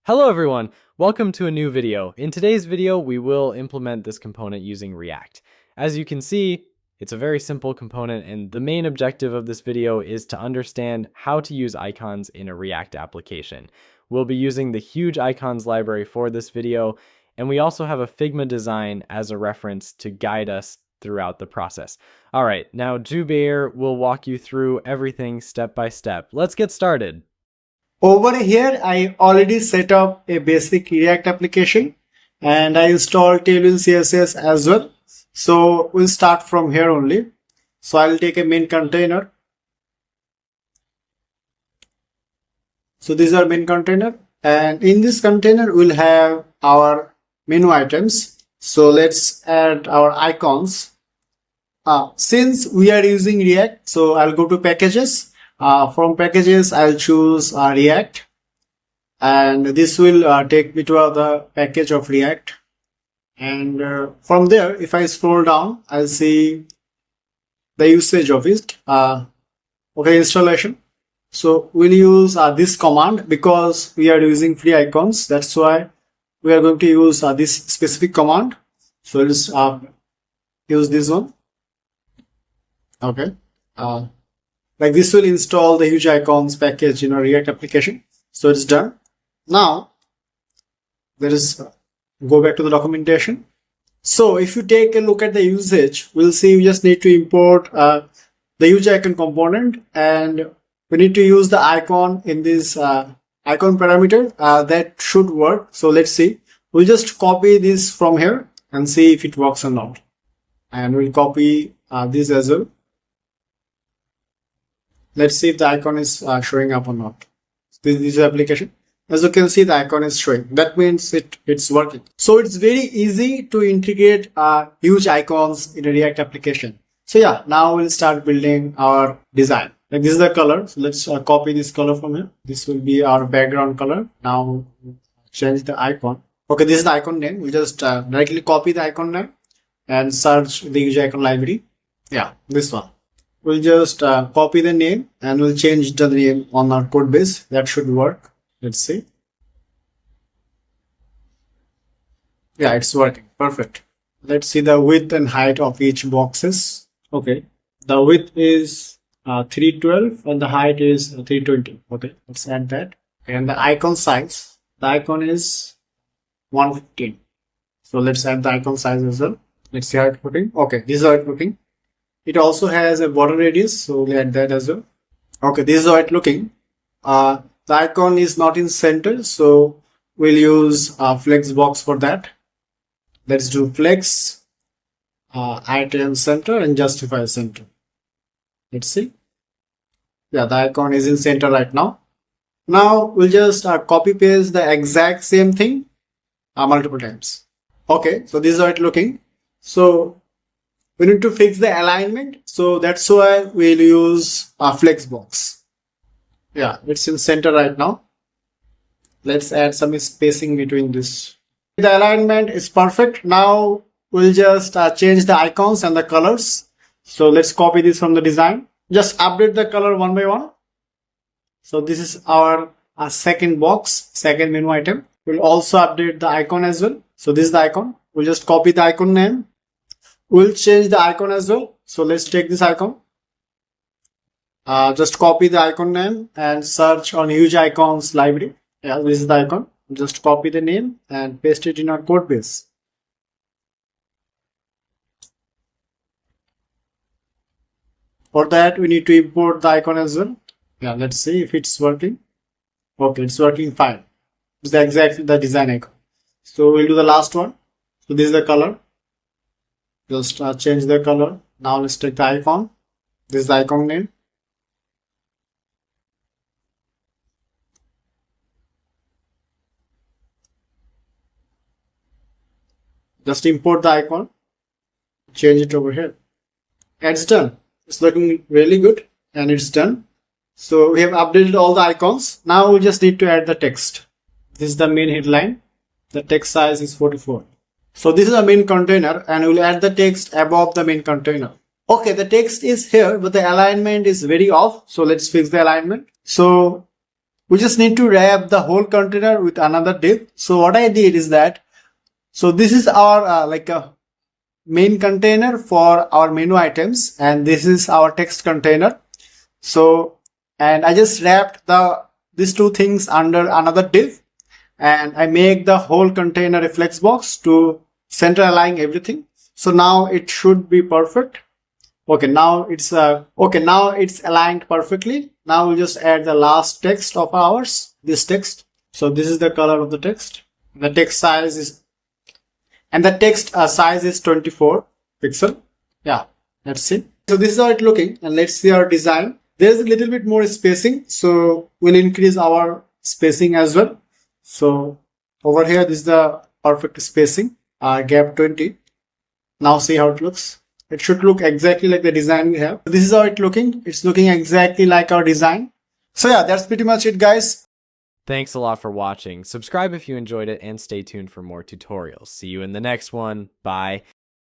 Hello everyone, welcome to a new video. In today's video, we will implement this component using React. As you can see, it's a very simple component, and the main objective of this video is to understand how to use icons in a React application. We'll be using the Hugeicons library for this video, and we also have a Figma design as a reference to guide us throughout the process. All right, now Zubair will walk you through everything step by step. Let's get started. Over here, I already set up a basic React application and I installed Tailwind CSS as well. So we'll start from here only. So I'll take a main container. So this is our main container, and in this container we'll have our menu items. So let's add our icons. Since we are using React, so I'll go to packages. From packages, I'll choose React, and this will take me to the package of React. And from there, if I scroll down, I'll see the usage of it. Okay, installation. So we'll use this command because we are using free icons. That's why we are going to use this specific command. So let's use this one. Okay. Like this will install the Hugeicons package in our React application. So it's done. Now, go back to the documentation. So if you take a look at the usage, we'll see we just need to import the Hugeicon component, and we need to use the icon in this icon parameter. That should work. So let's see. We'll just copy this from here and see if it works or not. And we'll copy this as well. Let's see if the icon is showing up or not. This is the application. As you can see, the icon is showing. That means it's working. So it's very easy to integrate Hugeicons in a React application. So yeah, now we'll start building our design. Like this is the color. So let's copy this color from here. This will be our background color. Now change the icon. Okay, this is the icon name. We'll just directly copy the icon name and search the Hugeicon library. Yeah, this one. We'll just copy the name and we'll change the name on our code base. That should work. Let's see. Yeah, it's working. Perfect. Let's see the width and height of each boxes. Okay. The width is 312 and the height is 320. Okay. Let's add that. And the icon size. The icon is 115. So let's add the icon size as well. Let's see how it's working. Okay. This is how it's working. It also has a border radius, so we'll add that as well. Okay, this is how it's looking. The icon is not in center, so we'll use flex box for that. Let's do flex, item center, and justify center. Let's see. Yeah, the icon is in center right now. Now we'll just copy paste the exact same thing multiple times. Okay, so this is how it's looking. So we need to fix the alignment, so that's why we'll use a flex box. Yeah, it's in center right now. Let's add some spacing between this. The alignment is perfect. Now we'll just change the icons and the colors. So let's copy this from the design. Just update the color one by one. So this is our second box, second menu item. We'll also update the icon as well. So this is the icon. We'll just copy the icon name. We'll change the icon as well. So let's take this icon. Just copy the icon name and search on Hugeicons library. Yeah, this is the icon. Just copy the name and paste it in our code base. For that, we need to import the icon as well. Yeah, let's see if it's working. Okay, it's working fine. It's exactly the design icon. So we'll do the last one. So this is the color. Just change the color. Now let's take the icon. This is the icon name. Just import the icon. Change it over here. And it's done. It's looking really good and it's done. So we have updated all the icons. Now we just need to add the text. This is the main headline. The text size is 44. So this is a main container and we'll add the text above the main container. Okay, the text is here, but the alignment is very off. So let's fix the alignment. So we just need to wrap the whole container with another div. So what I did is that, so this is our like a main container for our menu items, and this is our text container. So, and I just wrapped these two things under another div, and I make the whole container a flex box to center align everything. So now it should be perfect. Okay, now it's aligned perfectly. Now we'll just add the last text of ours, this text. So this is the color of the text. The text size is, and the text size is 24 pixel. Yeah, let's see. So this is how it's looking, and let's see our design. There's a little bit more spacing, so we'll increase our spacing as well. So over here, this is the perfect spacing, gap 20. Now see how it looks. It should look exactly like the design we have. This is how it's looking. It's looking exactly like our design. So yeah, that's pretty much it, guys. Thanks a lot for watching. Subscribe if you enjoyed it and stay tuned for more tutorials. See you in the next one. Bye.